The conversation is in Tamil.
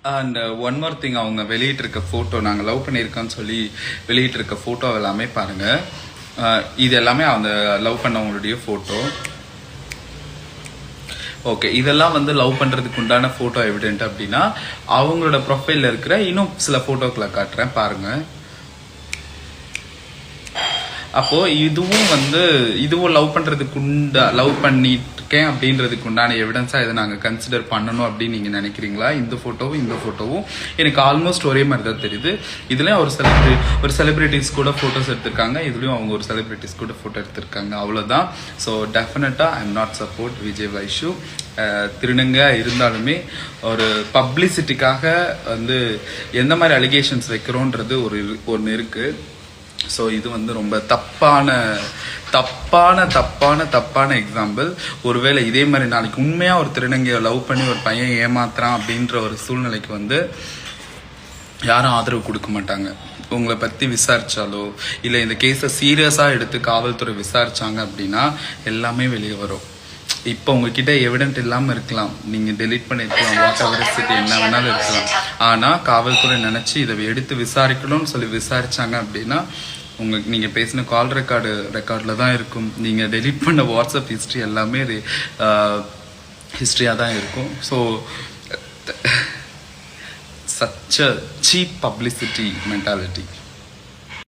அண்ட் ஒன் மோர் திங், அவங்க வெளியிட்டிருக்க ஃபோட்டோ, நாங்கள் லவ் பண்ணியிருக்கோன்னு சொல்லி வெளியிட்டிருக்க ஃபோட்டோ எல்லாமே பாருங்கள். இது எல்லாமே அந்த லவ் பண்ணவங்களுடைய ஃபோட்டோ. ஓகே, இதெல்லாம் வந்து லவ் பண்ணுறதுக்கு உண்டான ஃபோட்டோ எவிடென்ட் அப்படின்னா அவங்களோட ப்ரொஃபைலில் இருக்கிற இன்னும் சில ஃபோட்டோக்களை காட்டுறேன் பாருங்கள். அப்போது இதுவும் லவ் பண்ணுறதுக்கு லவ் பண்ணிட்டுருக்கேன் அப்படின்றதுக்கு உண்டான எவிடன்ஸாக இதை நாங்கள் கன்சிடர் பண்ணணும் அப்படின்னு நீங்கள் நினைக்கிறீங்களா? இந்த ஃபோட்டோவும் எனக்கு ஆல்மோஸ்ட் ஒரே மாதிரி தான் தெரியுது. இதுலேயும் ஒரு செலிபிரிட்டிஸ் கூட ஃபோட்டோஸ் எடுத்திருக்காங்க, இதுலேயும் அவங்க ஒரு செலிபிரிட்டிஸ் கூட ஃபோட்டோ எடுத்திருக்காங்க, அவ்வளோதான். ஸோ டெஃபினட்டாக I am not support Vijay Vaishu. திருநங்க இருந்தாலுமே ஒரு பப்ளிசிட்டிக்காக வந்து எந்த மாதிரி அலிகேஷன்ஸ் வைக்கிறோன்றது ஒன்று இருக்குது. ஸோ இது வந்து ரொம்ப தப்பான எக்ஸாம்பிள். ஒருவேளை இதே மாதிரி நாளைக்கு உண்மையாக ஒரு திருநங்கையை லவ் பண்ணி ஒரு பையன் ஏமாத்துறான் அப்படின்ற ஒரு சூழ்நிலைக்கு வந்து யாரும் ஆதரவு கொடுக்க மாட்டாங்க. உங்களை பற்றி விசாரிச்சாலோ இல்லை இந்த கேஸை சீரியஸாக எடுத்து காவல்துறை விசாரிச்சாங்க அப்படின்னா எல்லாமே வெளியே வரும். இப்போ உங்ககிட்ட எவிடென்ட் இல்லாமல் இருக்கலாம், நீங்கள் டெலீட் பண்ணிருக்கலாம், வாட் எவர் சிட்டி என்ன வேணாலும் இருக்கலாம். ஆனால் காவல்துறை நினச்சி இதை எடுத்து விசாரிக்கணும்னு சொல்லி விசாரிச்சாங்க அப்படின்னா நீங்கள் பேசின கால் ரெக்கார்டில் தான் இருக்கும். நீங்கள் டெலீட் பண்ண வாட்ஸ்அப் ஹிஸ்ட்ரி எல்லாமே ஹிஸ்ட்ரியாக தான் இருக்கும். So such a cheap publicity mentality.